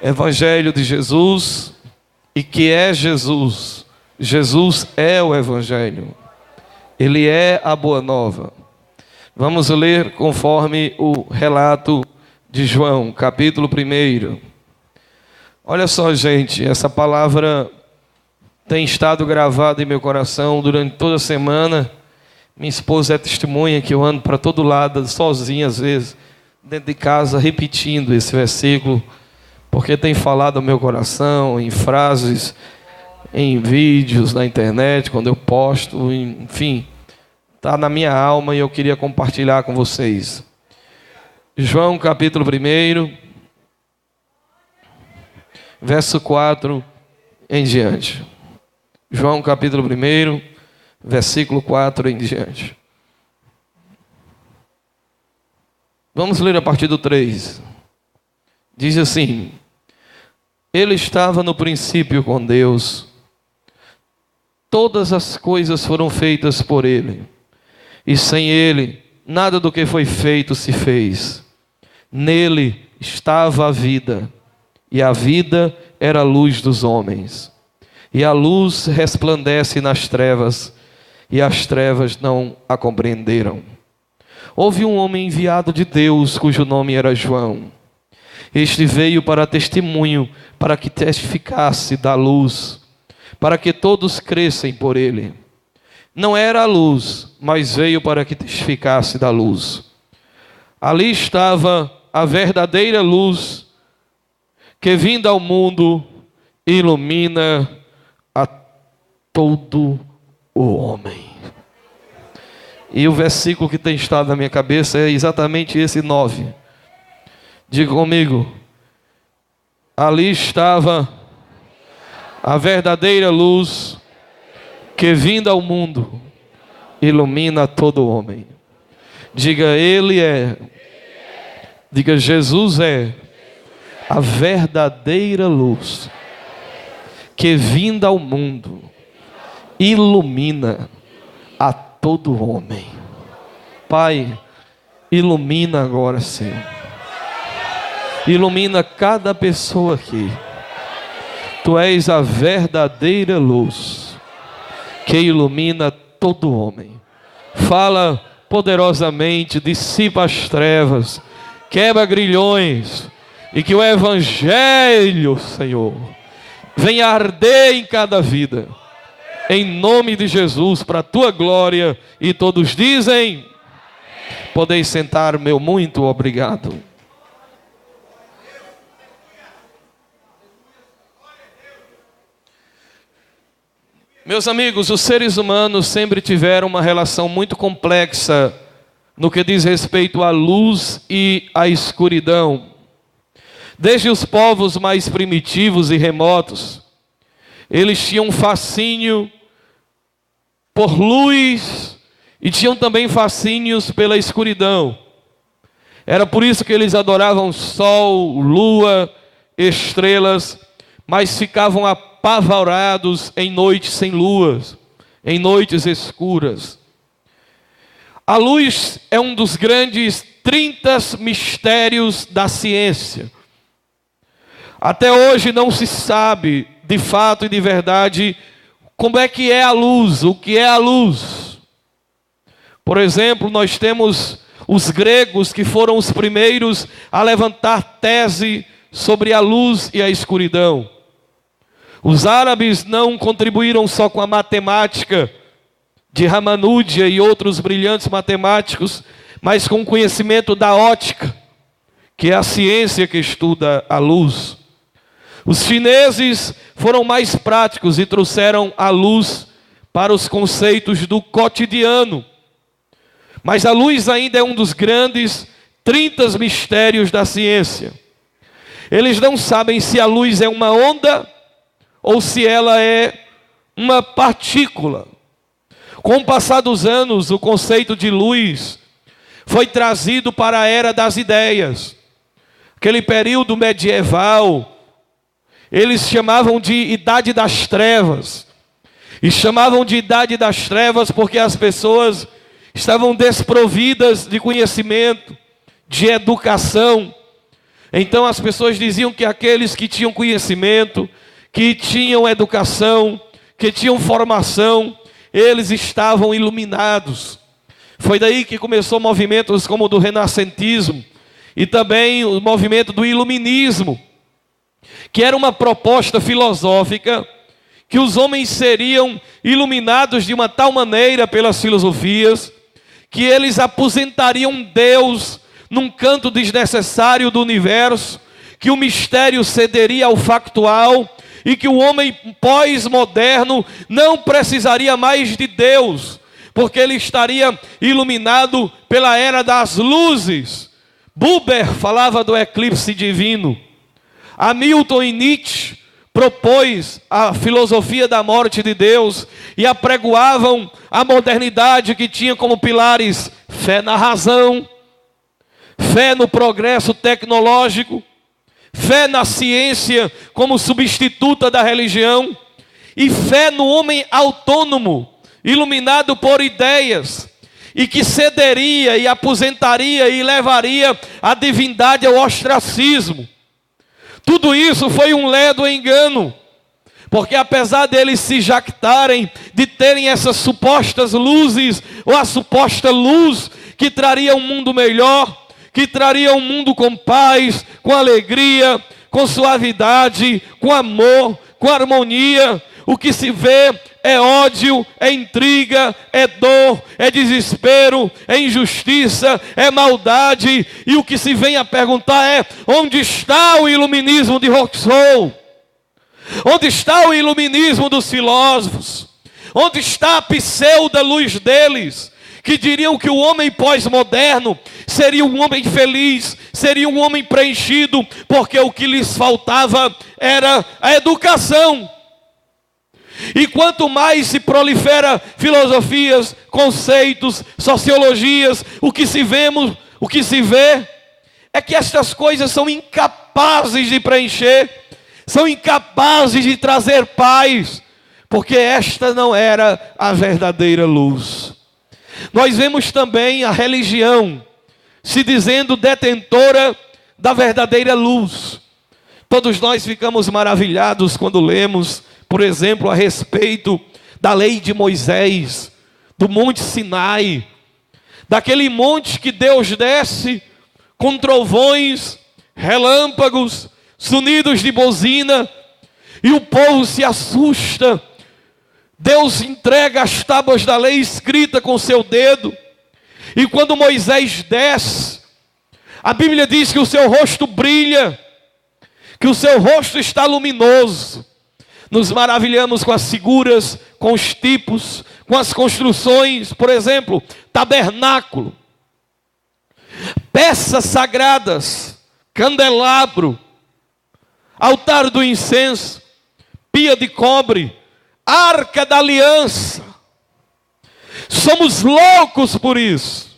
Evangelho de Jesus e que é Jesus. Jesus é o Evangelho. Ele é a Boa Nova. Vamos ler conforme o relato de João, capítulo 1. Olha só, gente, essa palavra tem estado gravada em meu coração durante toda a semana. Minha esposa é testemunha que eu ando para todo lado, sozinho às vezes, dentro de casa, repetindo esse versículo, porque tem falado ao meu coração em frases, em vídeos na internet, quando eu posto, enfim, está na minha alma e eu queria compartilhar com vocês. João capítulo 1, verso 4 em diante. João capítulo 1, versículo 4 em diante. Vamos ler a partir do 3. Diz assim: Ele estava no princípio com Deus. Todas as coisas foram feitas por Ele, e sem Ele, nada do que foi feito se fez. Nele estava a vida, e a vida era a luz dos homens. E a luz resplandece nas trevas, e as trevas não a compreenderam. Houve um homem enviado de Deus, cujo nome era João. Este veio para testemunho, para que testificasse da luz, para que todos crescem por ele. Não era a luz, mas veio para que testificasse da luz. Ali estava a verdadeira luz, que vinda ao mundo, ilumina a todo o homem. E o versículo que tem estado na minha cabeça é exatamente esse 9. Diga comigo: ali estava a verdadeira luz, que vinda ao mundo, ilumina todo homem. Diga, Ele é. Diga, Jesus é a verdadeira luz, que vinda ao mundo, ilumina a todo homem. Pai, ilumina agora, Senhor. Ilumina cada pessoa aqui. Tu és a verdadeira luz, que ilumina todo homem. Fala poderosamente, dissipa as trevas, quebra grilhões, e que o Evangelho, Senhor, venha arder em cada vida, em nome de Jesus, para a tua glória. E todos dizem: podeis sentar, meu muito obrigado. Meus amigos, os seres humanos sempre tiveram uma relação muito complexa no que diz respeito à luz e à escuridão. Desde os povos mais primitivos e remotos, eles tinham um fascínio por luz e tinham também fascínios pela escuridão. Era por isso que eles adoravam sol, lua, estrelas, mas ficavam apavorados em noites sem luas, em noites escuras. A luz é um dos grandes 30 mistérios da ciência. Até hoje não se sabe, de fato e de verdade, como é que é a luz, o que é a luz. Por exemplo, nós temos os gregos, que foram os primeiros a levantar tese sobre a luz e a escuridão. Os árabes não contribuíram só com a matemática de Ramanuja e outros brilhantes matemáticos, mas com o conhecimento da ótica, que é a ciência que estuda a luz. Os chineses foram mais práticos e trouxeram a luz para os conceitos do cotidiano. Mas a luz ainda é um dos grandes 30 mistérios da ciência. Eles não sabem se a luz é uma onda ou se ela é uma partícula. Com o passar dos anos, o conceito de luz foi trazido para a era das ideias. Aquele período medieval, eles chamavam de Idade das Trevas. E chamavam de Idade das Trevas porque as pessoas estavam desprovidas de conhecimento, de educação. Então as pessoas diziam que aqueles que tinham conhecimento, que tinham educação, que tinham formação, eles estavam iluminados. Foi daí que começou movimentos como o do renascentismo e também o movimento do iluminismo, que era uma proposta filosófica que os homens seriam iluminados de uma tal maneira pelas filosofias que eles aposentariam Deus num canto desnecessário do universo, que o mistério cederia ao factual e que o homem pós-moderno não precisaria mais de Deus, porque ele estaria iluminado pela era das luzes. Buber falava do eclipse divino. Hamilton e Nietzsche propôs a filosofia da morte de Deus e apregoavam a modernidade que tinha como pilares fé na razão, fé no progresso tecnológico, fé na ciência como substituta da religião e fé no homem autônomo, iluminado por ideias e que cederia e aposentaria e levaria a divindade ao ostracismo. Tudo isso foi um ledo engano, porque apesar deles se jactarem de terem essas supostas luzes, ou a suposta luz que traria um mundo melhor, que traria um mundo com paz, com alegria, com suavidade, com amor, com harmonia, o que se vê é ódio, é intriga, é dor, é desespero, é injustiça, é maldade. E o que se vem a perguntar é: onde está o iluminismo de Rousseau? Onde está o iluminismo dos filósofos? Onde está a pseudo luz deles, que diriam que o homem pós-moderno seria um homem feliz, seria um homem preenchido, porque o que lhes faltava era a educação. E quanto mais se prolifera filosofias, conceitos, sociologias, o que se vê é que estas coisas são incapazes de preencher, são incapazes de trazer paz, porque esta não era a verdadeira luz. Nós vemos também a religião se dizendo detentora da verdadeira luz. Todos nós ficamos maravilhados quando lemos, por exemplo, a respeito da lei de Moisés, do Monte Sinai, daquele monte que Deus desce com trovões, relâmpagos, sonidos de buzina, e o povo se assusta. Deus entrega as tábuas da lei escrita com seu dedo, e quando Moisés desce, a Bíblia diz que o seu rosto brilha, que o seu rosto está luminoso. Nos maravilhamos com as figuras, com os tipos, com as construções, por exemplo, tabernáculo, peças sagradas, candelabro, altar do incenso, pia de cobre, arca da aliança. Somos loucos por isso.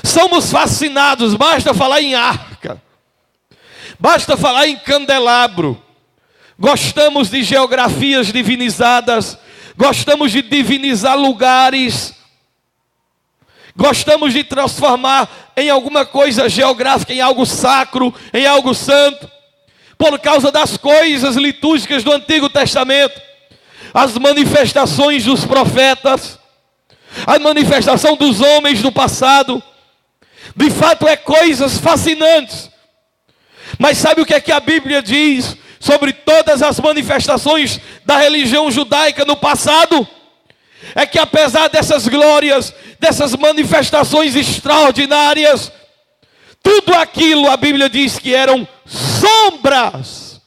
Somos fascinados, basta falar em arca, basta falar em candelabro. Gostamos de geografias divinizadas, gostamos de divinizar lugares, gostamos de transformar em alguma coisa geográfica, em algo sacro, em algo santo, por causa das coisas litúrgicas do Antigo Testamento, as manifestações dos profetas, a manifestação dos homens do passado. De fato é coisas fascinantes. Mas sabe o que é que a Bíblia diz sobre todas as manifestações da religião judaica no passado? É que apesar dessas glórias, dessas manifestações extraordinárias, tudo aquilo a Bíblia diz que eram sombras.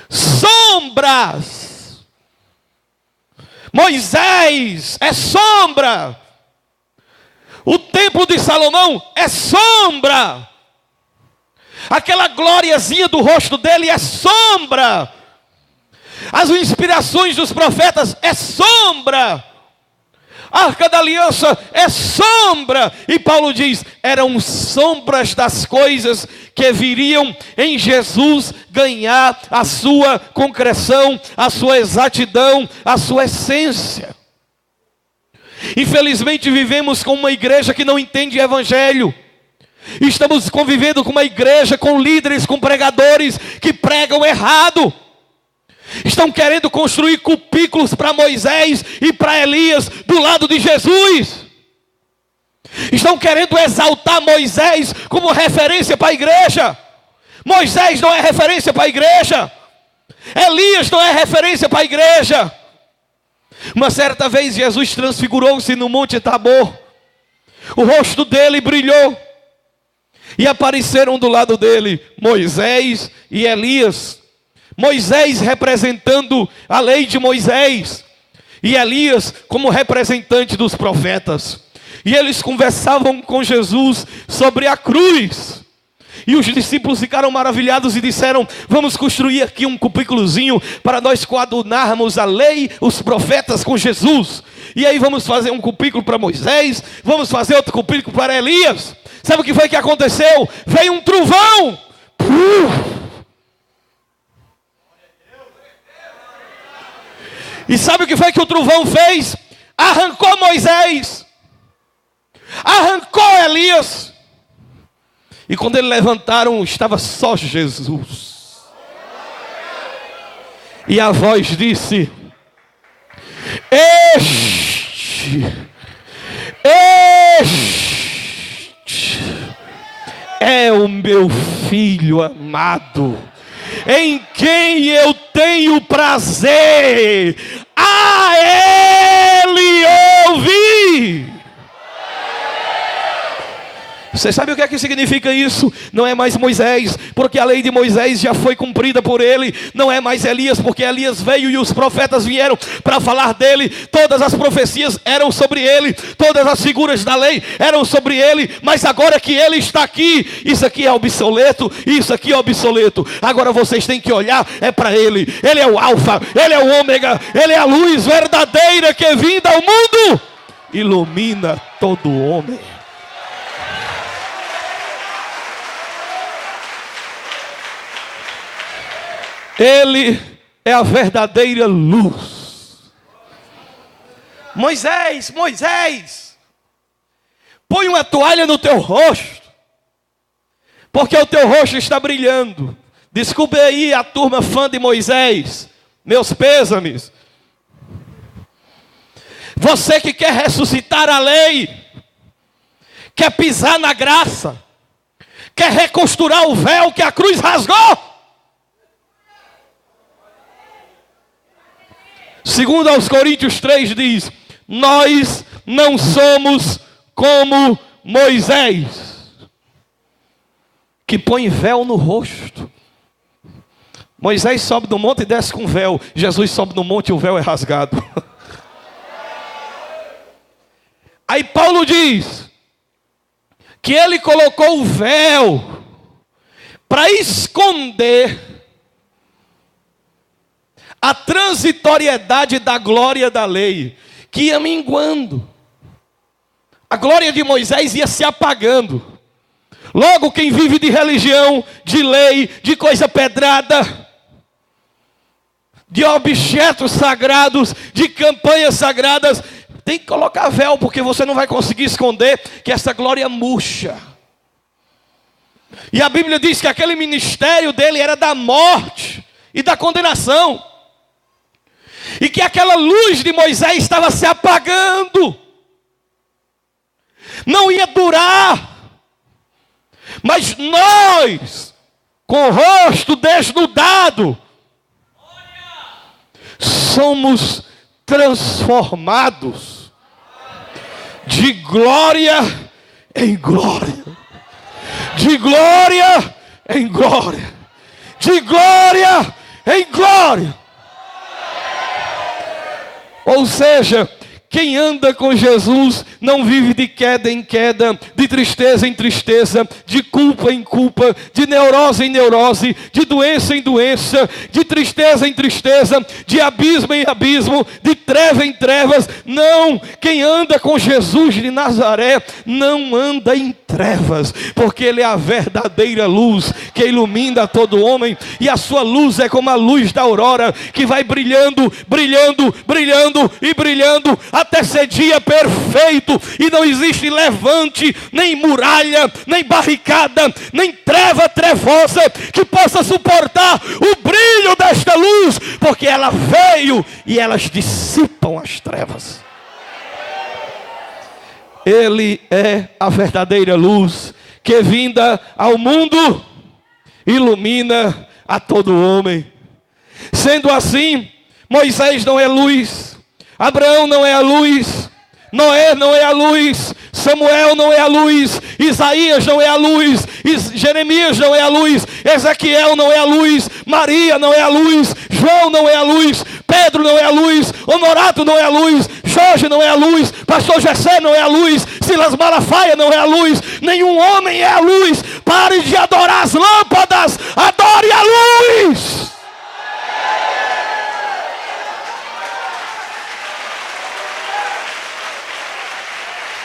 Sombras. Moisés é sombra. O templo de Salomão é sombra. Aquela gloriazinha do rosto dele é sombra. As inspirações dos profetas é sombra. A arca da aliança é sombra. E Paulo diz, eram sombras das coisas que viriam em Jesus ganhar a sua concreção, a sua exatidão, a sua essência. Infelizmente vivemos com uma igreja que não entende o evangelho. Estamos convivendo com uma igreja, com líderes, com pregadores que pregam errado. Estão querendo construir cubículos para Moisés e para Elias do lado de Jesus. Estão querendo exaltar Moisés como referência para a igreja. Moisés não é referência para a igreja. Elias não é referência para a igreja. Uma certa vez Jesus transfigurou-se no Monte Tabor. O rosto dele brilhou. E apareceram do lado dele Moisés e Elias. Moisés representando a lei de Moisés. E Elias como representante dos profetas. E eles conversavam com Jesus sobre a cruz. E os discípulos ficaram maravilhados e disseram: vamos construir aqui um cubículozinho para nós coadunarmos a lei, os profetas com Jesus. E aí vamos fazer um cubículo para Moisés, vamos fazer outro cubículo para Elias. Sabe o que foi que aconteceu? Veio um trovão. E sabe o que foi que o trovão fez? Arrancou Moisés, arrancou Elias. E quando eles levantaram, estava só Jesus. E a voz disse: Este é o meu filho amado, em quem eu tenho prazer. A ele ouvi. Você sabe o que é que significa isso? Não é mais Moisés, porque a lei de Moisés já foi cumprida por ele. Não é mais Elias, porque Elias veio e os profetas vieram para falar dele. Todas as profecias eram sobre ele, todas as figuras da lei eram sobre ele. Mas agora que ele está aqui, isso aqui é obsoleto, isso aqui é obsoleto. Agora vocês têm que olhar é para ele. Ele é o alfa, ele é o ômega, ele é a luz verdadeira que é vinda ao mundo, ilumina todo homem. Ele é a verdadeira luz. Moisés, põe uma toalha no teu rosto, porque o teu rosto está brilhando. Desculpe aí a turma fã de Moisés, meus pêsames. Você que quer ressuscitar a lei, quer pisar na graça, quer recosturar o véu que a cruz rasgou. Segundo aos Coríntios 3 diz: nós não somos como Moisés, que põe véu no rosto. Moisés sobe no monte e desce com véu. Jesus sobe no monte e o véu é rasgado. Aí Paulo diz que ele colocou o véu para esconder a transitoriedade da glória da lei, que ia minguando. A glória de Moisés ia se apagando. Logo, quem vive de religião, de lei, de coisa pedrada, de objetos sagrados, de campanhas sagradas, tem que colocar véu, porque você não vai conseguir esconder que essa glória murcha. E a Bíblia diz que aquele ministério dele era da morte e da condenação. E que aquela luz de Moisés estava se apagando. Não ia durar. Mas nós, com o rosto desnudado, somos transformados de glória em glória. De glória em glória. De glória em glória. Ou seja, quem anda com Jesus não vive de queda em queda, de tristeza em tristeza, de culpa em culpa, de neurose em neurose, de doença em doença, de tristeza em tristeza, de abismo em abismo, de treva em trevas. Não, quem anda com Jesus de Nazaré não anda em trevas, porque Ele é a verdadeira luz que ilumina todo homem, e a sua luz é como a luz da aurora, que vai brilhando, brilhando, brilhando e brilhando, até ser dia perfeito, e não existe levante, nem muralha, nem barricada, nem treva trevosa que possa suportar o brilho desta luz, porque ela veio e elas dissipam as trevas. Ele é a verdadeira luz que, vinda ao mundo, ilumina a todo homem. Sendo assim, Moisés não é luz, Abraão não é a luz, Noé não é a luz, Samuel não é a luz, Isaías não é a luz, Jeremias não é a luz, Ezequiel não é a luz, Maria não é a luz, João não é a luz, Pedro não é a luz, Honorato não é a luz, Jorge não é a luz, Pastor Jessé não é a luz, Silas Malafaia não é a luz, nenhum homem é a luz. Pare de adorar as lâmpadas, adore a luz.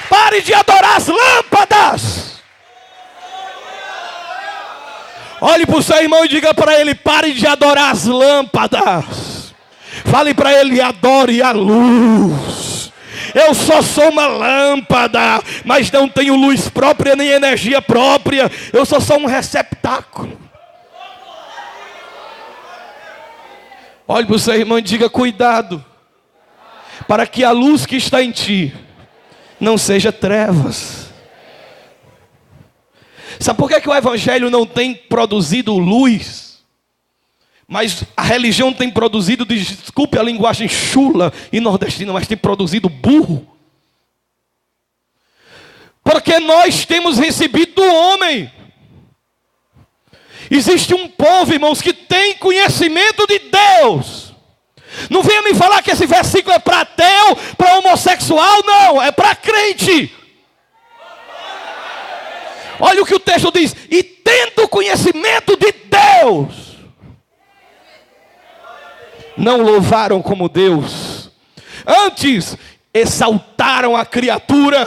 Pare de adorar as lâmpadas. Olhe para o seu irmão e diga para ele: pare de adorar as lâmpadas. Fale para ele: adore a luz. Eu só sou uma lâmpada, mas não tenho luz própria nem energia própria. Eu só sou um receptáculo. Olhe para o seu irmão e diga: cuidado, para que a luz que está em ti não seja trevas. Sabe por que o evangelho não tem produzido luz, mas a religião tem produzido, desculpe a linguagem chula e nordestina, mas tem produzido burro? Porque nós temos recebido do homem. Existe um povo, irmãos, que tem conhecimento de Deus. Não venha me falar que esse versículo é para ateu, para homossexual, não, é para crente. Olha o que o texto diz: e tendo conhecimento de Deus, não louvaram como Deus, antes exaltaram a criatura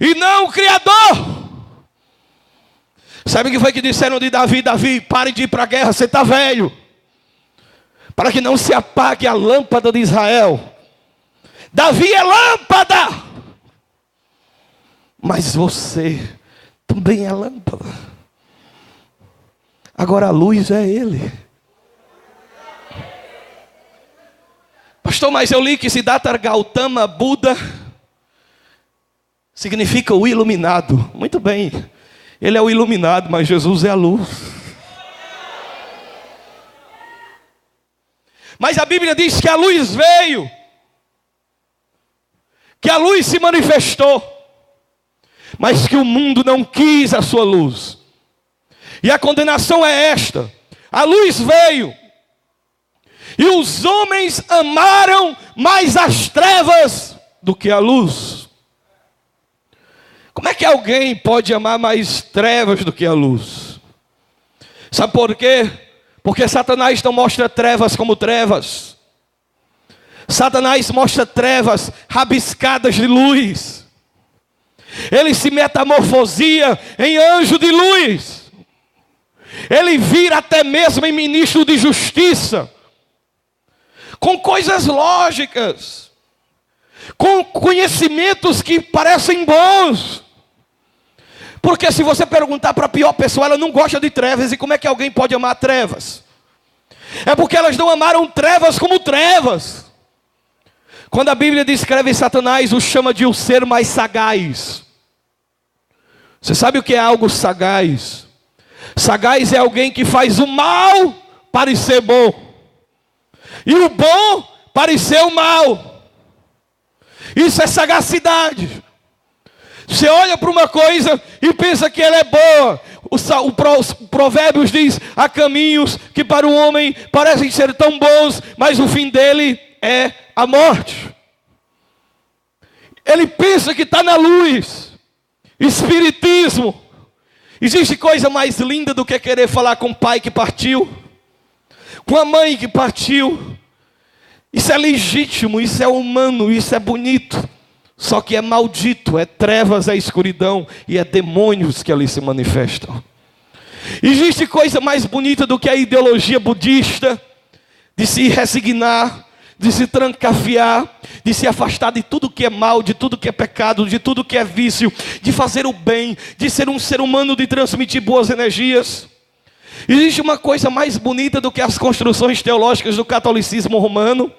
e não o Criador. Sabe o que foi que disseram de Davi? Davi, pare de ir para a guerra, você está velho, para que não se apague a lâmpada de Israel. Davi é lâmpada, mas você também é lâmpada. Agora a luz é Ele. Pastor, mas eu li que Siddhartha Gautama Buda significa o iluminado. Muito bem, ele é o iluminado, mas Jesus é a luz. Mas a Bíblia diz que a luz veio, que a luz se manifestou, mas que o mundo não quis a sua luz. E a condenação é esta: a luz veio, e os homens amaram mais as trevas do que a luz. Como é que alguém pode amar mais trevas do que a luz? Sabe por quê? Porque Satanás não mostra trevas como trevas. Satanás mostra trevas rabiscadas de luz. Ele se metamorfosia em anjo de luz. Ele vira até mesmo em ministro de justiça, com coisas lógicas, com conhecimentos que parecem bons. Porque se você perguntar para a pior pessoa, ela não gosta de trevas. E como é que alguém pode amar trevas? É porque elas não amaram trevas como trevas. Quando a Bíblia descreve Satanás, o chama de o ser mais sagaz. Você sabe o que é algo sagaz? Sagaz é alguém que faz o mal parecer bom, e o bom parecer o mal. Isso é sagacidade. Você olha para uma coisa e pensa que ela é boa. O Provérbios diz: há caminhos que para o homem parecem ser tão bons, mas o fim dele é a morte. Ele pensa que está na luz. Espiritismo. Existe coisa mais linda do que querer falar com o pai que partiu, com a mãe que partiu. Isso é legítimo, isso é humano, isso é bonito. Só que é maldito, é trevas, é escuridão e é demônios que ali se manifestam. Existe coisa mais bonita do que a ideologia budista de se resignar, de se trancafiar, de se afastar de tudo que é mal, de tudo que é pecado, de tudo que é vício, de fazer o bem, de ser um ser humano, de transmitir boas energias. Existe uma coisa mais bonita do que as construções teológicas do catolicismo romano,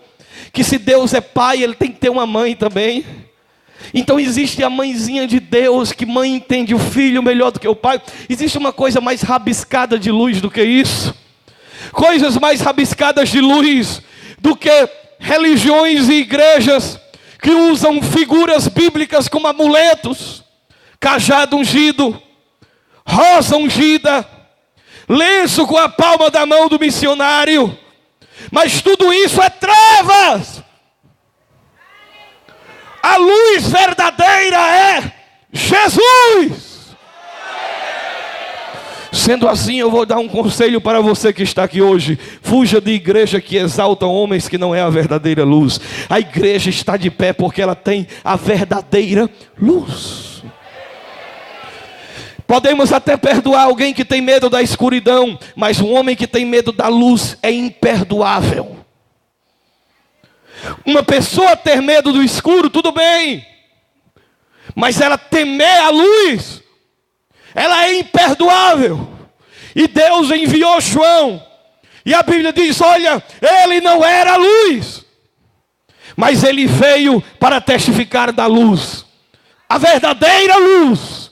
que se Deus é pai, ele tem que ter uma mãe também. Então existe a mãezinha de Deus, que mãe entende o filho melhor do que o pai. Existe uma coisa mais rabiscada de luz do que isso. Coisas mais rabiscadas de luz do que religiões e igrejas que usam figuras bíblicas como amuletos, cajado ungido, rosa ungida, lenço com a palma da mão do missionário. Mas tudo isso é trevas. A luz verdadeira é Jesus. Sendo assim, eu vou dar um conselho para você que está aqui hoje. Fuja de igreja que exalta homens, que não é a verdadeira luz. A igreja está de pé porque ela tem a verdadeira luz. Podemos até perdoar alguém que tem medo da escuridão, mas um homem que tem medo da luz é imperdoável. Uma pessoa ter medo do escuro, tudo bem, mas ela temer a luz, ela é imperdoável. E Deus enviou João, e a Bíblia diz, olha, ele não era luz, mas ele veio para testificar da luz, a verdadeira luz,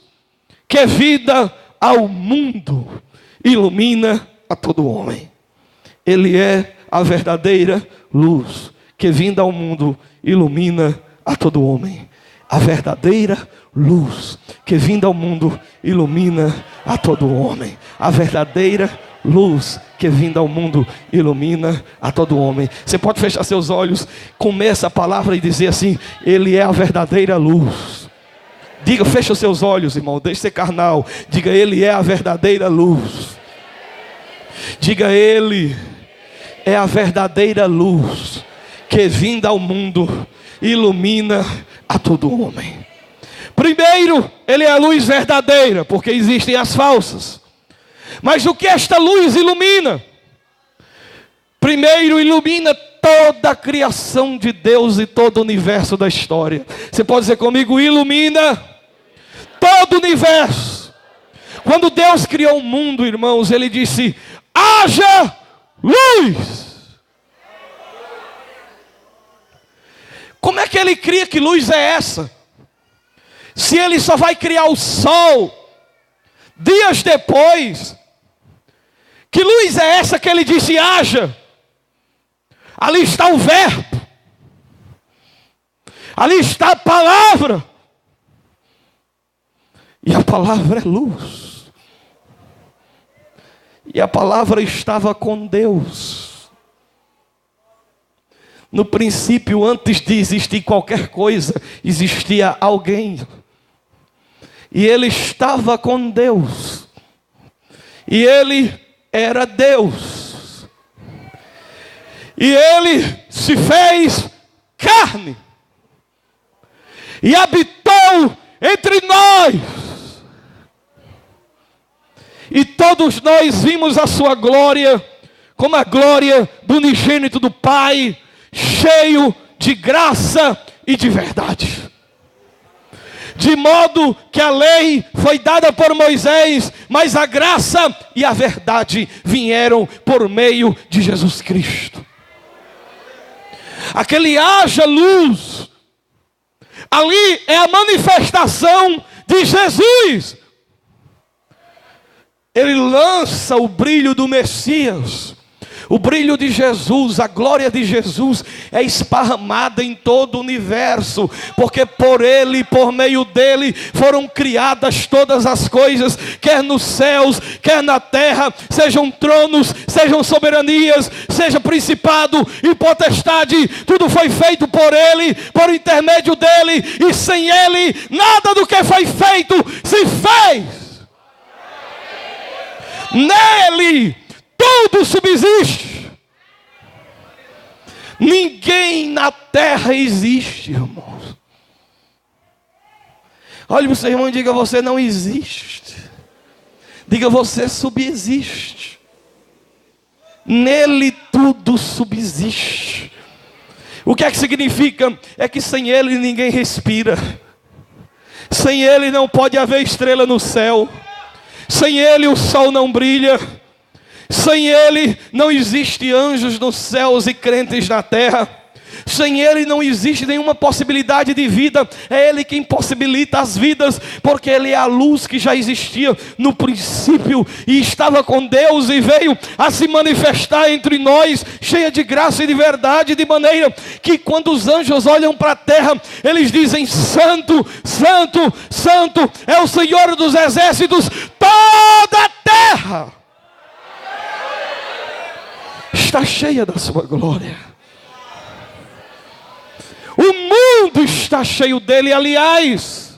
que é vida ao mundo, ilumina a todo homem. Ele é a verdadeira luz, que vinda ao mundo, ilumina a todo homem. A verdadeira luz, que vinda ao mundo, ilumina a todo homem. A verdadeira luz, que vinda ao mundo, ilumina a todo homem. Você pode fechar seus olhos, comer essa palavra e dizer assim, ele é a verdadeira luz. Diga, fecha os seus olhos, irmão, deixe ser carnal. Diga, ele é a verdadeira luz. Diga, ele é a verdadeira luz, que vinda ao mundo, ilumina a todo homem. Primeiro, ele é a luz verdadeira, porque existem as falsas. Mas o que esta luz ilumina? Primeiro, ilumina toda a criação de Deus e todo o universo da história. Você pode dizer comigo, ilumina todo o universo. Quando Deus criou o mundo, irmãos, ele disse, haja luz. Como é que ele cria? Que luz é essa? Se ele só vai criar o sol dias depois, que luz é essa que ele disse haja? Ali está o verbo, ali está a palavra, e a palavra é luz, e a palavra estava com Deus. No princípio, antes de existir qualquer coisa, existia alguém. E ele estava com Deus. E ele era Deus. E ele se fez carne. E habitou entre nós. E todos nós vimos a sua glória, como a glória do unigênito do Pai, cheio de graça e de verdade. De modo que a lei foi dada por Moisés, mas a graça e a verdade vieram por meio de Jesus Cristo. Aquele haja luz, ali é a manifestação de Jesus. Ele lança o brilho do Messias. O brilho de Jesus, a glória de Jesus é esparramada em todo o universo, porque por Ele e por meio dEle foram criadas todas as coisas, quer nos céus, quer na terra, sejam tronos, sejam soberanias, seja principado e potestade, tudo foi feito por Ele, por intermédio dEle, e sem Ele, nada do que foi feito se fez. Nele tudo subsiste. Ninguém na terra existe, irmãos. Olhe para o seu irmão e diga, você não existe. Diga, você subsiste. Nele tudo subsiste. O que é que significa? É que sem Ele ninguém respira. Sem Ele não pode haver estrela no céu. Sem Ele o sol não brilha. Sem Ele não existe anjos nos céus e crentes na terra. Sem Ele não existe nenhuma possibilidade de vida. É Ele quem possibilita as vidas, porque Ele é a luz que já existia no princípio e estava com Deus e veio a se manifestar entre nós, cheia de graça e de verdade, de maneira que quando os anjos olham para a terra, eles dizem: Santo, Santo, Santo é o Senhor dos exércitos. Toda a terra está cheia da sua glória. O mundo está cheio dele. Aliás,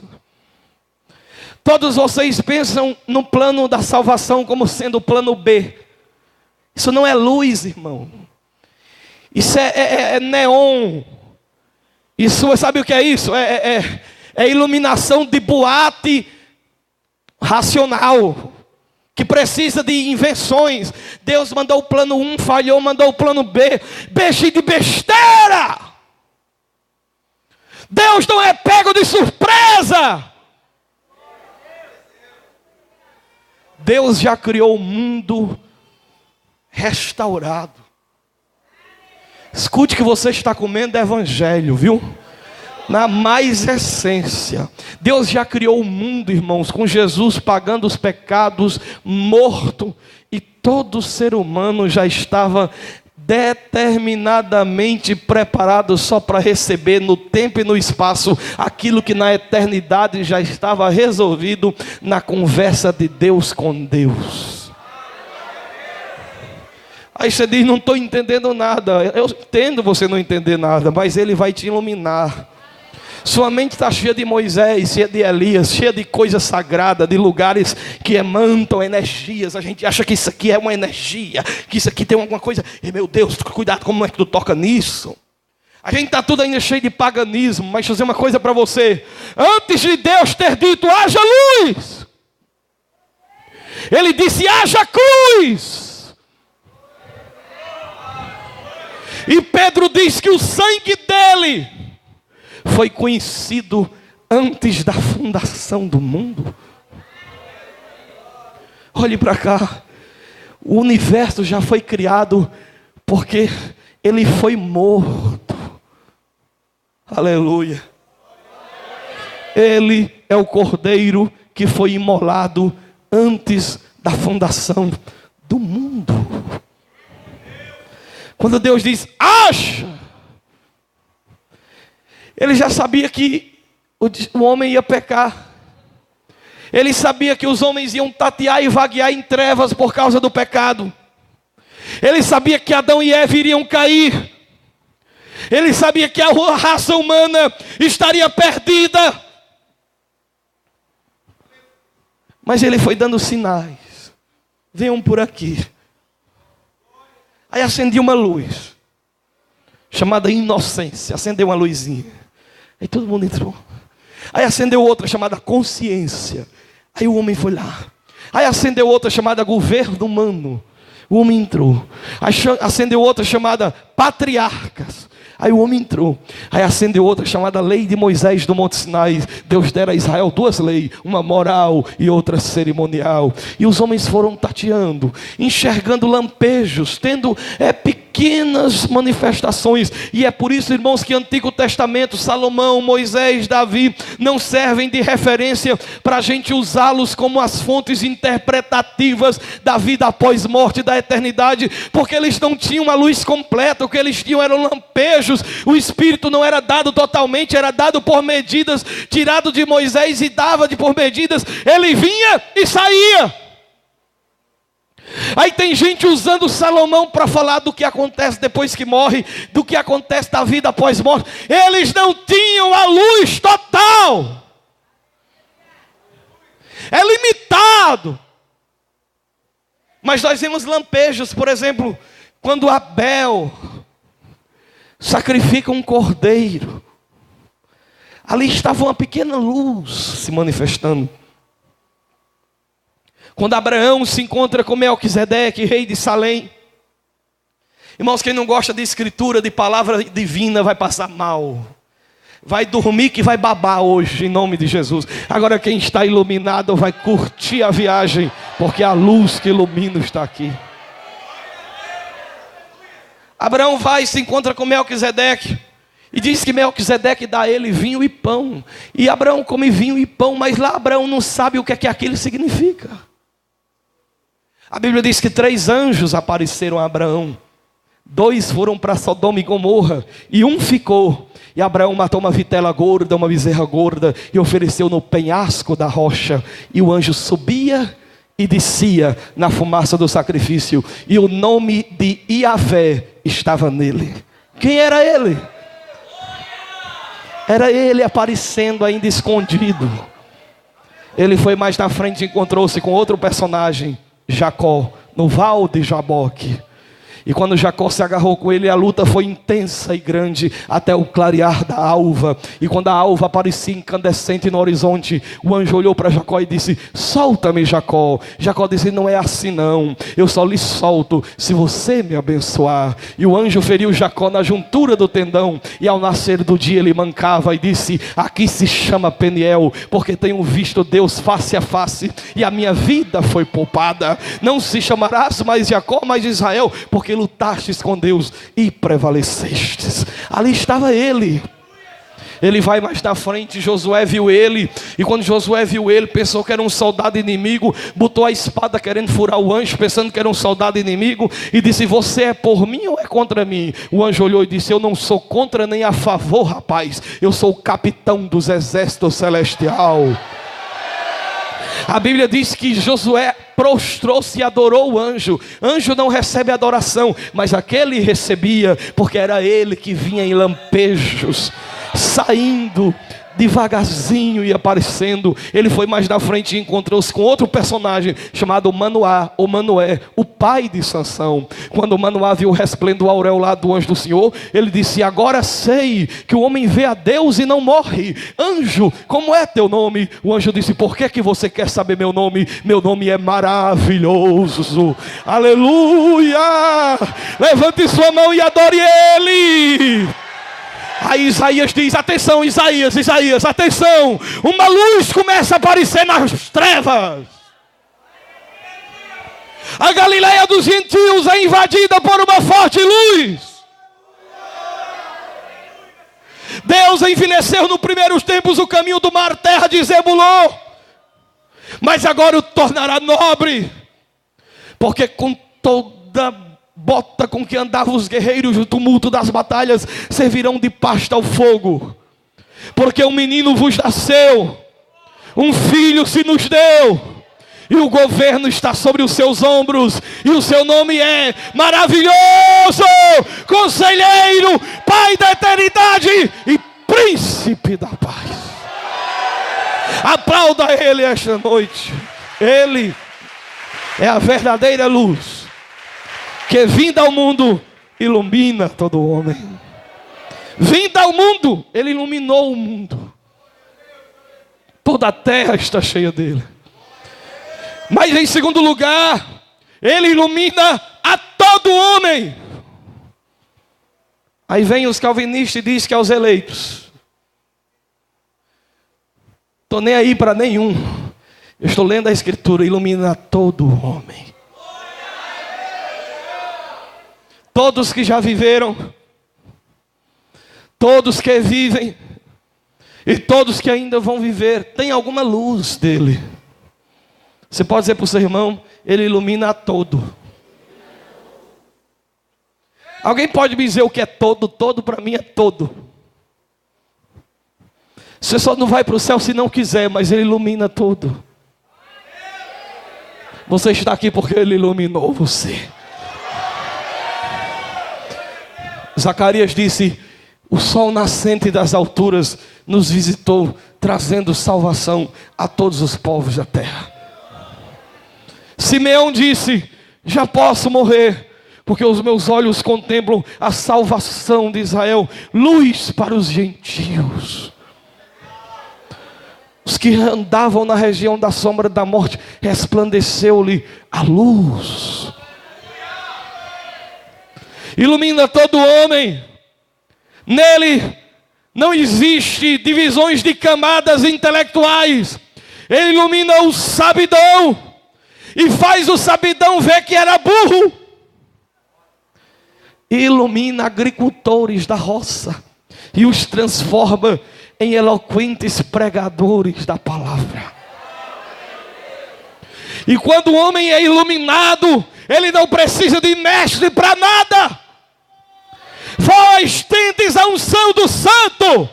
todos vocês pensam no plano da salvação como sendo o plano B. Isso não é luz, irmão. Isso é neon. Isso, sabe o que é isso? É iluminação de boate racional, que precisa de invenções. Deus mandou o plano 1, falhou, mandou o plano B. Beijo de besteira. Deus não é pego de surpresa. Deus já criou o mundo restaurado. Escute, que você está comendo evangelho, viu? Na mais essência. Deus já criou o mundo, irmãos, com Jesus pagando os pecados, morto, e todo ser humano já estava determinadamente preparado só para receber no tempo e no espaço aquilo que na eternidade já estava resolvido na conversa de Deus com Deus. Aí você diz: não estou entendendo nada. Eu entendo você não entender nada, mas Ele vai te iluminar. Sua mente está cheia de Moisés, cheia de Elias, cheia de coisa sagrada, de lugares que emanam energias. A gente acha que isso aqui é uma energia, que isso aqui tem alguma coisa. E meu Deus, cuidado, como é que tu toca nisso? A gente está tudo ainda cheio de paganismo. Mas deixa eu dizer uma coisa para você. Antes de Deus ter dito: haja luz, Ele disse: haja cruz. E Pedro diz que o sangue dele foi conhecido antes da fundação do mundo. Olhe para cá. O universo já foi criado porque ele foi morto. Aleluia. Ele é o cordeiro que foi imolado antes da fundação do mundo. Quando Deus diz: haja, Ele já sabia que o homem ia pecar. Ele sabia que os homens iam tatear e vaguear em trevas por causa do pecado. Ele sabia que Adão e Eva iriam cair. Ele sabia que a raça humana estaria perdida. Mas Ele foi dando sinais. Venham por aqui. Aí acendia uma luz, chamada inocência. Acendeu uma luzinha. Aí todo mundo entrou. Aí acendeu outra chamada consciência. Aí o homem foi lá. Aí acendeu outra chamada governo humano. O homem entrou. Aí acendeu outra chamada patriarcas. Aí o homem entrou. Aí acendeu outra chamada lei de Moisés do Monte Sinai. Deus dera a Israel duas leis, uma moral e outra cerimonial. E os homens foram tateando, enxergando lampejos, tendo pequenas manifestações. E é por isso, irmãos, que Antigo Testamento, Salomão, Moisés, Davi, não servem de referência para a gente usá-los como as fontes interpretativas da vida após morte, da eternidade, porque eles não tinham uma luz completa. O que eles tinham eram lampejos. O Espírito não era dado totalmente, era dado por medidas, tirado de Moisés e dava por medidas. Ele vinha e saía. Aí tem gente usando Salomão para falar do que acontece depois que morre, do que acontece da vida após morte. Eles não tinham a luz total. É limitado. Mas nós vemos lampejos, por exemplo, quando Abel sacrifica um cordeiro. Ali estava uma pequena luz se manifestando. Quando Abraão se encontra com Melquisedeque, rei de Salém, Irmãos, quem não gosta de escritura, de palavra divina, vai passar mal. Vai dormir que vai babar hoje, em nome de Jesus. Agora quem está iluminado vai curtir a viagem, porque a luz que ilumina está aqui. Abraão vai e se encontra com Melquisedeque. E diz que Melquisedeque dá a ele vinho e pão. E Abraão come vinho e pão, mas lá Abraão não sabe o que é que aquilo significa. A Bíblia diz que 3 anjos apareceram a Abraão. 2 foram para Sodoma e Gomorra, e 1 ficou. E Abraão matou uma vitela gorda, uma bezerra gorda, e ofereceu no penhasco da rocha. E o anjo subia e descia na fumaça do sacrifício, e o nome de Iavé estava nele. Quem era ele? Era ele aparecendo ainda escondido. Ele foi mais na frente e encontrou-se com outro personagem, Jacó, no val de Jaboque. E quando Jacó se agarrou com ele, a luta foi intensa e grande até o clarear da alva. E quando a alva aparecia incandescente no horizonte, o anjo olhou para Jacó e disse: solta-me, Jacó. Jacó disse: não é assim não, eu só lhe solto se você me abençoar. E o anjo feriu Jacó na juntura do tendão, e ao nascer do dia ele mancava e disse: aqui se chama Peniel, porque tenho visto Deus face a face, e a minha vida foi poupada. Não se chamarás mais Jacó, mas Israel, porque lutastes com Deus e prevalecestes. Ali estava ele. Ele vai mais na frente. Josué viu ele, e quando Josué viu ele, pensou que era um soldado inimigo, botou a espada querendo furar o anjo, pensando que era um soldado inimigo, e disse: você é por mim ou é contra mim? O anjo olhou e disse: eu não sou contra nem a favor, rapaz, eu sou o capitão dos exércitos celestial. A Bíblia diz que Josué prostrou-se e adorou o anjo. Anjo não recebe adoração, mas aquele recebia, porque era ele que vinha em lampejos, saindo devagarzinho e aparecendo. Ele foi mais na frente e encontrou-se com outro personagem chamado Manoá, ou Manoé, o pai de Sansão. Quando Manoá viu o resplendor aureolado do anjo do Senhor, ele disse: agora sei que o homem vê a Deus e não morre. Anjo, como é teu nome? O anjo disse: por que você quer saber meu nome? Meu nome é maravilhoso. Aleluia! Levante sua mão e adore ele. Aí Isaías diz: atenção, Isaías, atenção, uma luz começa a aparecer nas trevas. A Galileia dos gentios é invadida por uma forte luz. Deus envelheceu nos primeiros tempos o caminho do mar, terra de Zebulon, mas agora o tornará nobre, porque com toda bota com que andavam os guerreiros no tumulto das batalhas servirão de pasta ao fogo, porque um menino vos nasceu, um filho se nos deu, e o governo está sobre os seus ombros, e o seu nome é Maravilhoso, Conselheiro, Pai da eternidade e Príncipe da paz. Aplauda ele esta noite. Ele é a verdadeira luz, que vinda ao mundo, ilumina todo homem. Vinda ao mundo, ele iluminou o mundo. Toda a terra está cheia dele. Mas em segundo lugar, ele ilumina a todo homem. Aí vem os calvinistas e diz que é aos eleitos. Estou nem aí para nenhum. Eu estou lendo a Escritura: ilumina a todo homem. Todos que já viveram, todos que vivem e todos que ainda vão viver, tem alguma luz dele. Você pode dizer para o seu irmão: ele ilumina a todo. Alguém pode me dizer o que é todo? Todo para mim é todo. Você só não vai para o céu se não quiser, mas ele ilumina tudo. Você está aqui porque ele iluminou você. Zacarias disse: o sol nascente das alturas nos visitou, trazendo salvação a todos os povos da terra. Simeão disse: já posso morrer, porque os meus olhos contemplam a salvação de Israel, luz para os gentios. Os que andavam na região da sombra da morte, resplandeceu-lhe a luz. ilumina todo homem. Nele não existe divisões de camadas intelectuais. Ele ilumina o sabidão e faz o sabidão ver que era burro. Ilumina agricultores da roça e os transforma em eloquentes pregadores da palavra. E quando o homem é iluminado, ele não precisa de mestre para nada. Vós tendes a unção do santo,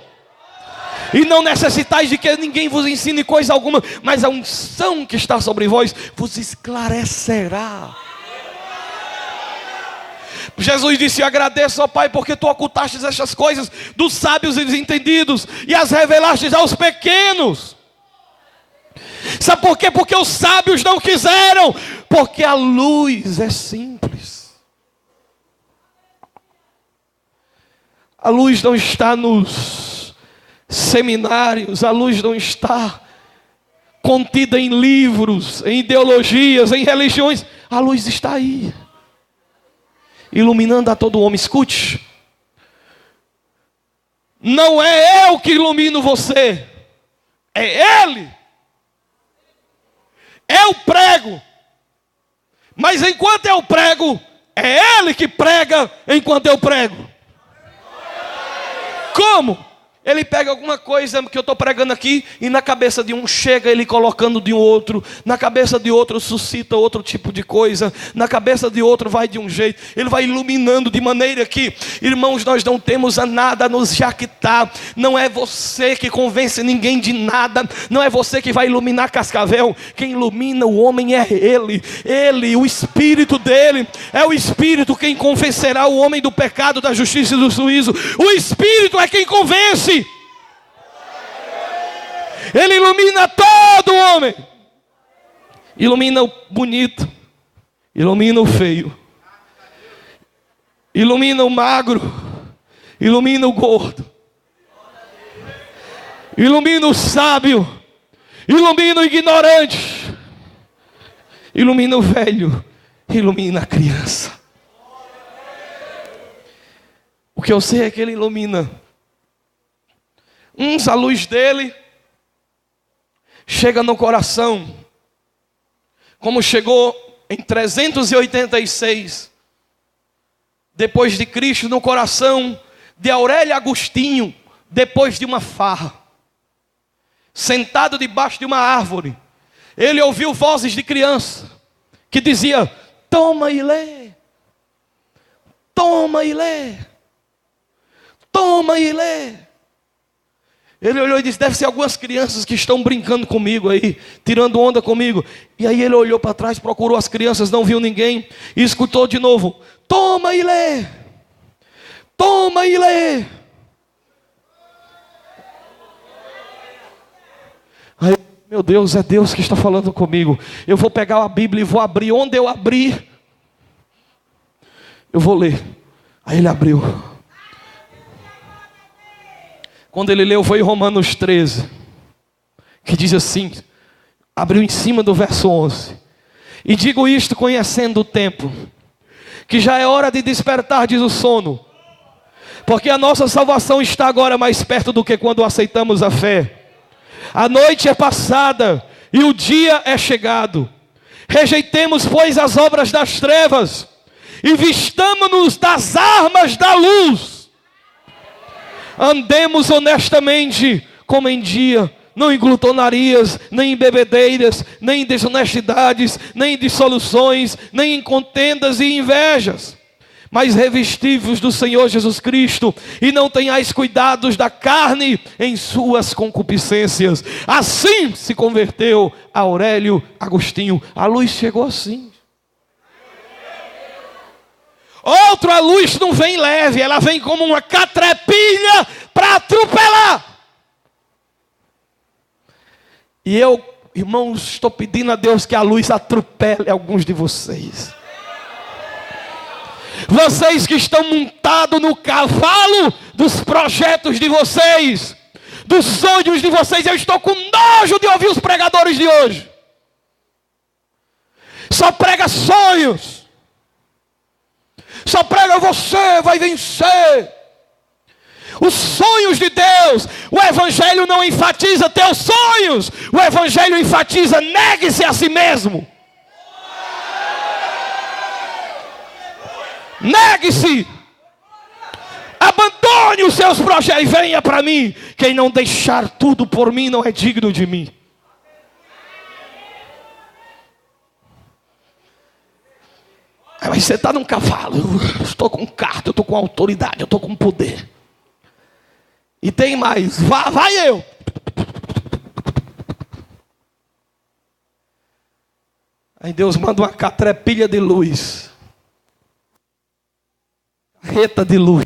e não necessitais de que ninguém vos ensine coisa alguma, mas a unção que está sobre vós vos esclarecerá. Jesus disse: agradeço ao Pai, porque tu ocultastes estas coisas dos sábios e dos entendidos, e as revelastes aos pequenos. Sabe por quê? Porque os sábios não quiseram, porque a luz é simples. A luz não está nos seminários, a luz não está contida em livros, em ideologias, em religiões. A luz está aí, iluminando a todo homem. Escute, não é eu que ilumino você, é Ele. Eu prego, mas enquanto eu prego, é Ele que prega enquanto eu prego. Como? Ele pega alguma coisa que eu estou pregando aqui, e na cabeça de um chega ele colocando de um outro, na cabeça de outro suscita outro tipo de coisa, na cabeça de outro vai de um jeito, ele vai iluminando de maneira que, irmãos, nós não temos a nada a nos jactar. Não é você que convence ninguém de nada, não é você que vai iluminar Cascavel. Quem ilumina o homem é Ele, o Espírito dele, é o Espírito quem convencerá o homem do pecado, da justiça e do juízo. O Espírito é quem convence. Ele ilumina todo homem. Ilumina o bonito, ilumina o feio, ilumina o magro, ilumina o gordo, ilumina o sábio, ilumina o ignorante, ilumina o velho, ilumina a criança. O que eu sei é que ele ilumina uns, a luz dele chega no coração, como chegou em 386 depois de Cristo, no coração de Aurélio Agostinho, depois de uma farra, sentado debaixo de uma árvore, ele ouviu vozes de criança que dizia: toma e lê, toma e lê, toma e lê. Ele olhou e disse: deve ser algumas crianças que estão brincando comigo aí, tirando onda comigo. E aí ele olhou para trás, procurou as crianças, não viu ninguém, e escutou de novo: toma e lê, toma e lê. Aí, meu Deus, é Deus que está falando comigo. Eu vou pegar a Bíblia e vou abrir. Onde eu abrir, eu vou ler. Aí ele abriu. Quando ele leu, foi em Romanos 13, que diz assim, abriu em cima do verso 11: e digo isto conhecendo o tempo, que já é hora de despertar, diz o sono, porque a nossa salvação está agora mais perto do que quando aceitamos a fé. A noite é passada e o dia é chegado. Rejeitemos, pois, as obras das trevas e vistamo-nos das armas da luz. Andemos honestamente como em dia, não em glutonarias, nem em bebedeiras, nem em desonestidades, nem em dissoluções, nem em contendas e invejas, mas revesti-vos do Senhor Jesus Cristo, e não tenhais cuidados da carne em suas concupiscências. Assim se converteu Aurélio Agostinho. A luz chegou assim. Outro, a luz não vem leve, ela vem como uma catrepilha para atropelar. E eu, irmãos, estou pedindo a Deus que a luz atropele alguns de vocês. Vocês que estão montados no cavalo dos projetos de vocês, dos sonhos de vocês. Eu estou com nojo de ouvir os pregadores de hoje. Só prega sonhos, só prega agora você vai vencer. Os sonhos de Deus, o Evangelho não enfatiza teus sonhos, o Evangelho enfatiza: negue-se a si mesmo. Negue-se. Abandone os seus projetos e venha para mim. Quem não deixar tudo por mim não é digno de mim. Mas você está num cavalo. Eu estou com carta, eu estou com autoridade, eu estou com poder. E tem mais. Vai eu. Aí Deus manda uma catrepilha de luz. Reta de luz.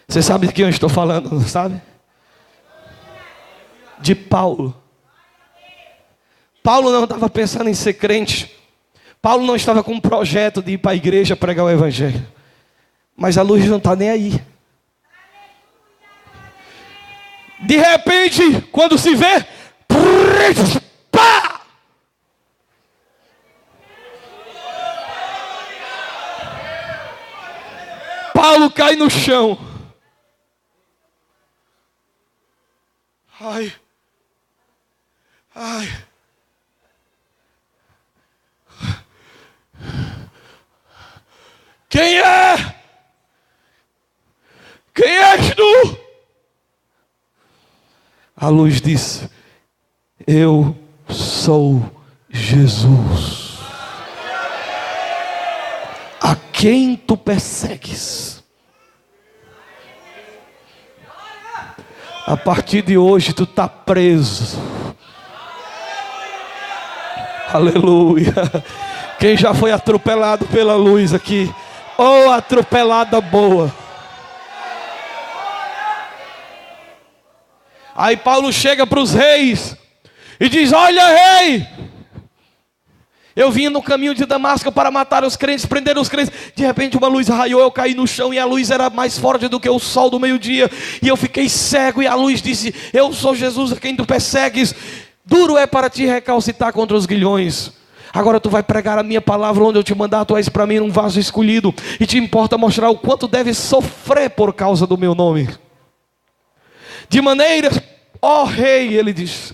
Você sabe de quem eu estou falando, não sabe? De Paulo. Paulo não estava pensando em ser crente. Paulo não estava com um projeto de ir para a igreja pregar o Evangelho. Mas a luz não está nem aí. De repente, quando se vê, pá! Paulo cai no chão. Ai. Quem é? Quem és tu? A luz disse: eu sou Jesus, a quem tu persegues. A partir de hoje tu está preso. Aleluia. Quem já foi atropelado pela luz aqui? Oh, atropelada boa. Aí Paulo chega para os reis e diz: olha, rei, eu vim no caminho de Damasco para matar os crentes, prender os crentes. De repente uma luz raiou, eu caí no chão e a luz era mais forte do que o sol do meio-dia. E eu fiquei cego e a luz disse: eu sou Jesus a quem tu persegues. Duro é para ti recalcitar contra os grilhões. Agora tu vai pregar a minha palavra onde eu te mandar. Tu és para mim um vaso escolhido e te importa mostrar o quanto deves sofrer por causa do meu nome. De maneira, ó rei, ele diz,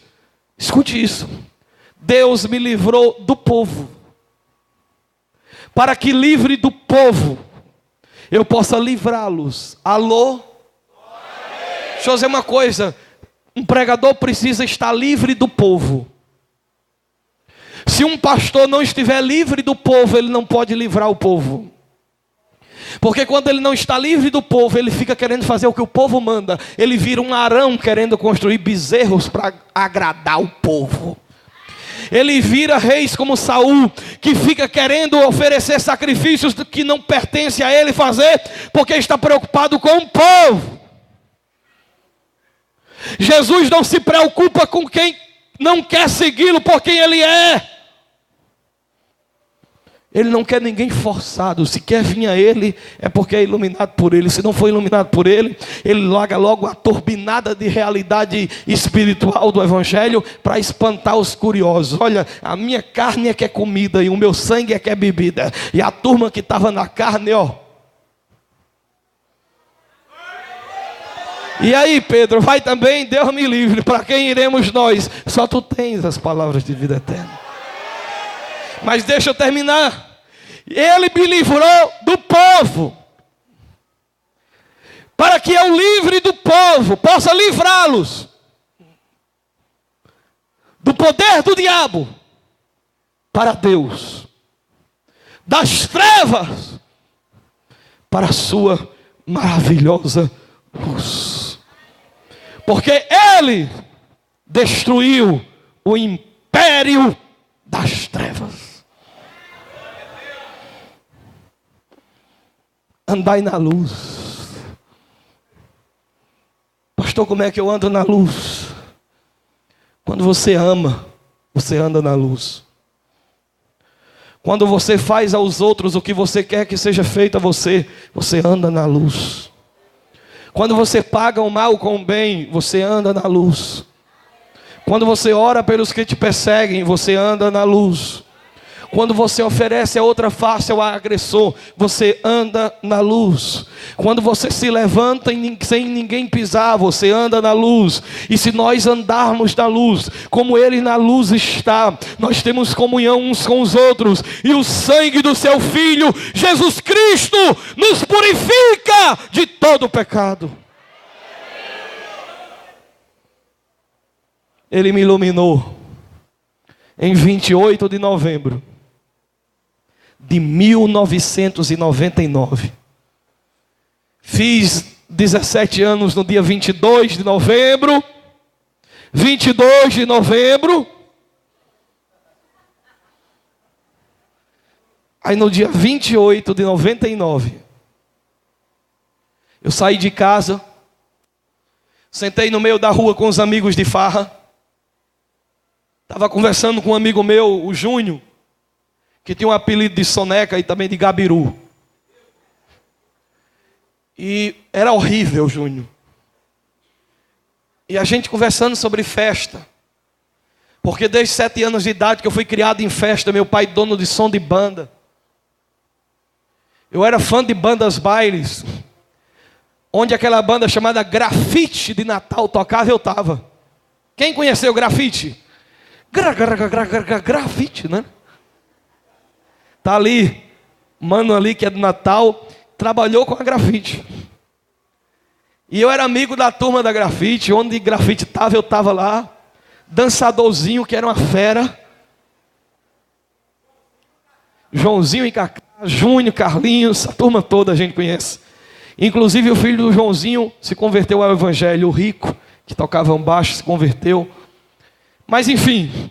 escute isso: Deus me livrou do povo, para que livre do povo eu possa livrá-los. Alô? Deixa eu dizer uma coisa: um pregador precisa estar livre do povo. Se um pastor não estiver livre do povo, ele não pode livrar o povo. Porque quando ele não está livre do povo, ele fica querendo fazer o que o povo manda. Ele vira um Arão querendo construir bezerros para agradar o povo. Ele vira reis como Saul, que fica querendo oferecer sacrifícios que não pertencem a ele fazer, porque está preocupado com o povo. Jesus não se preocupa com quem não quer segui-lo por quem ele é. Ele não quer ninguém forçado. Se quer vir a ele, é porque é iluminado por ele. Se não for iluminado por ele, ele larga logo a turbinada de realidade espiritual do Evangelho para espantar os curiosos. Olha, a minha carne é que é comida e o meu sangue é que é bebida. E a turma que estava na carne, ó. E aí, Pedro, vai também? Deus me livre. Para quem iremos nós? Só tu tens as palavras de vida eterna. Mas deixa eu terminar. Ele me livrou do povo, para que eu livre do povo possa livrá-los do poder do diabo para Deus, das trevas para a sua maravilhosa luz. Porque ele destruiu o império das trevas. Andai na luz. Pastor, como é que eu ando na luz? Quando você ama, você anda na luz. Quando você faz aos outros o que você quer que seja feito a você, você anda na luz. Quando você paga o mal com o bem, você anda na luz. Quando você ora pelos que te perseguem, você anda na luz. Quando você oferece a outra face ao agressor, você anda na luz. Quando você se levanta sem ninguém pisar, você anda na luz. E se nós andarmos na luz, como Ele na luz está, nós temos comunhão uns com os outros. E o sangue do Seu Filho, Jesus Cristo, nos purifica de todo pecado. Ele me iluminou em 28 de novembro de 1999. Fiz 17 anos no dia 22 de novembro. 22 de novembro. Aí no dia 28 de 99, eu saí de casa, sentei no meio da rua com os amigos de farra. Estava conversando com um amigo meu, o Júnior, que tinha um apelido de Soneca e também de Gabiru. E era horrível, Júnior. E a gente conversando sobre festa. Porque desde 7 anos de idade que eu fui criado em festa, meu pai dono de som de banda. Eu era fã de bandas bailes. Onde aquela banda chamada Grafite de Natal tocava, eu estava. Quem conheceu Grafite? Grafite, né? Tá ali, mano ali que é do Natal, trabalhou com a Grafite. E eu era amigo da turma da Grafite, onde Grafite estava, eu estava lá. Dançadorzinho, que era uma fera. Joãozinho e Cacá, Júnior, Carlinhos, a turma toda a gente conhece. Inclusive o filho do Joãozinho se converteu ao Evangelho, o Rico, que tocava baixo, se converteu. Mas enfim,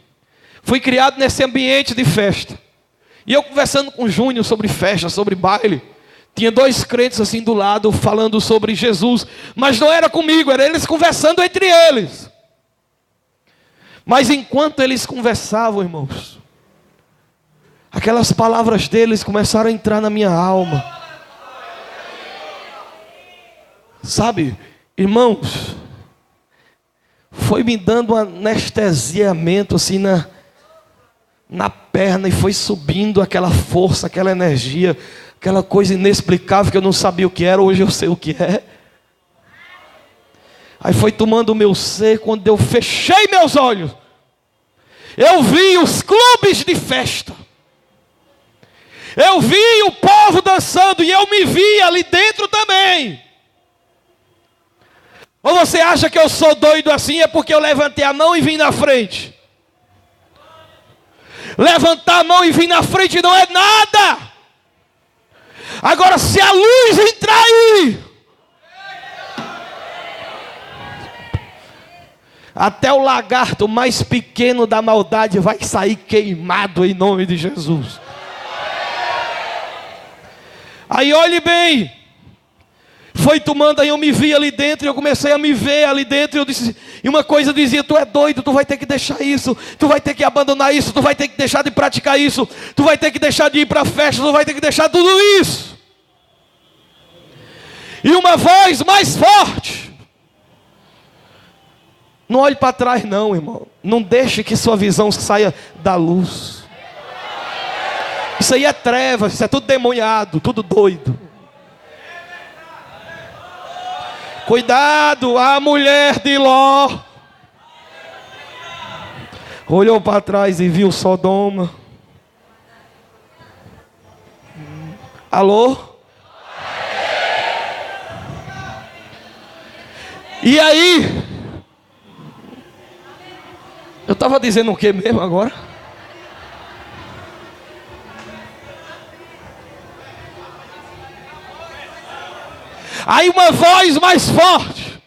fui criado nesse ambiente de festa. E eu conversando com o Júnior sobre festa, sobre baile. Tinha 2 crentes assim do lado, falando sobre Jesus. Mas não era comigo, era eles conversando entre eles. Mas enquanto eles conversavam, irmãos, aquelas palavras deles começaram a entrar na minha alma. Sabe, irmãos, foi me dando um anestesiamento assim na perna, e foi subindo aquela força, aquela energia, aquela coisa inexplicável que eu não sabia o que era, hoje eu sei o que é. Aí foi tomando o meu ser, quando eu fechei meus olhos, eu vi os clubes de festa, eu vi o povo dançando, e eu me vi ali dentro também. Ou você acha que eu sou doido assim, é porque eu levantei a mão e vim na frente? Levantar a mão e vir na frente não é nada. Agora, se a luz entrar aí, até o lagarto mais pequeno da maldade vai sair queimado em nome de Jesus. Aí olhe bem, foi tomando, aí eu me vi ali dentro, e eu comecei a me ver ali dentro, e eu disse, e uma coisa dizia, tu é doido, tu vai ter que deixar isso, tu vai ter que abandonar isso, tu vai ter que deixar de praticar isso, tu vai ter que deixar de ir para a festa, tu vai ter que deixar tudo isso. E uma voz mais forte, não olhe para trás não, irmão, não deixe que sua visão saia da luz. Isso aí é trevas, isso é tudo demoniado, tudo doido. Cuidado, a mulher de Ló olhou para trás e viu Sodoma. Alô? E aí, eu estava dizendo o que mesmo agora? Aí uma voz mais forte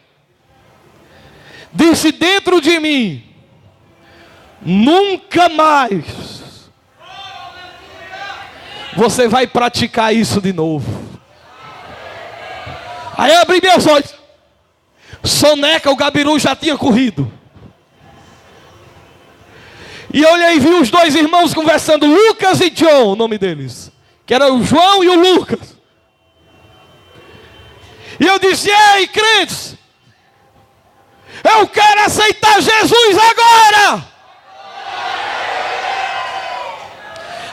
disse dentro de mim, nunca mais você vai praticar isso de novo. Aí eu abri meus olhos, Soneca, o Gabiru já tinha corrido. E eu olhei e vi os 2 irmãos conversando, Lucas e John, o nome deles, que era o João e o Lucas. E eu disse, ei crentes, eu quero aceitar Jesus agora.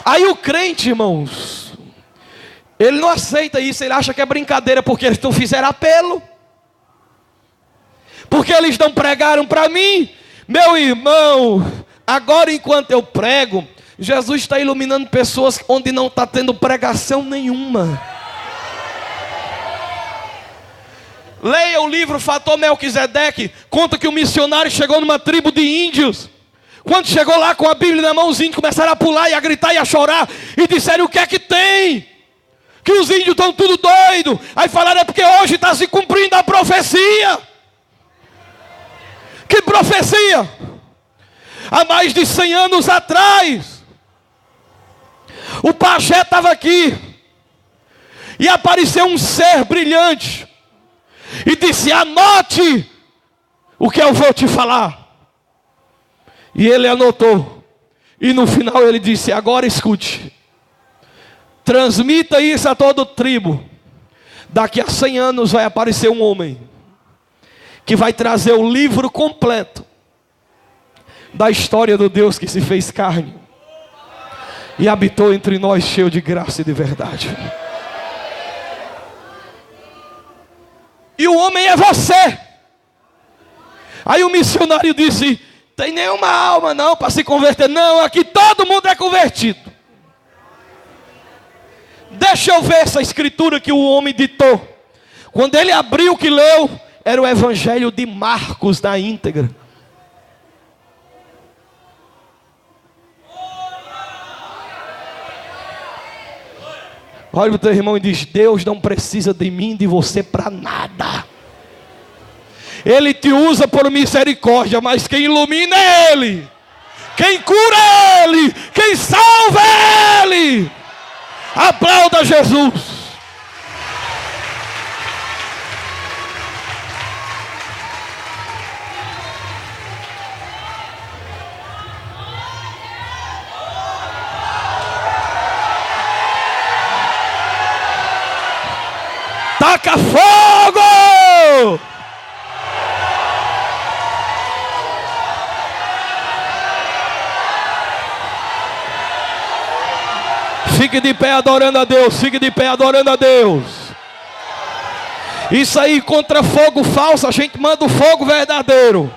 Aí o crente, irmãos, ele não aceita isso, ele acha que é brincadeira, porque eles não fizeram apelo, porque eles não pregaram para mim. Meu irmão, agora enquanto eu prego, Jesus está iluminando pessoas onde não está tendo pregação nenhuma. Leia o livro Fator Melquisedeque, conta que um missionário chegou numa tribo de índios. Quando chegou lá com a Bíblia na mão, os índios começaram a pular e a gritar e a chorar, e disseram: o que é que tem? Que os índios estão tudo doidos. Aí falaram: é porque hoje está se cumprindo a profecia. Que profecia? Há mais de 100 anos atrás, o pajé estava aqui, e apareceu um ser brilhante, e disse: anote o que eu vou te falar. E ele anotou, e no final ele disse: agora escute, transmita isso a toda a tribo. Daqui a 100 anos vai aparecer um homem que vai trazer o livro completo da história do Deus que se fez carne e habitou entre nós, cheio de graça e de verdade. E o homem é você. Aí o missionário disse: tem nenhuma alma não para se converter. Não, aqui todo mundo é convertido. Deixa eu ver essa escritura que o homem ditou. Quando ele abriu o que leu, era o Evangelho de Marcos na íntegra. Olha para o teu irmão e diz: Deus não precisa de mim, de você para nada. Ele te usa por misericórdia, mas quem ilumina é Ele, quem cura é Ele, quem salva é Ele. Aplauda Jesus. Taca fogo! Fique de pé adorando a Deus, fique de pé adorando a Deus. Isso aí contra fogo falso, a gente manda o fogo verdadeiro.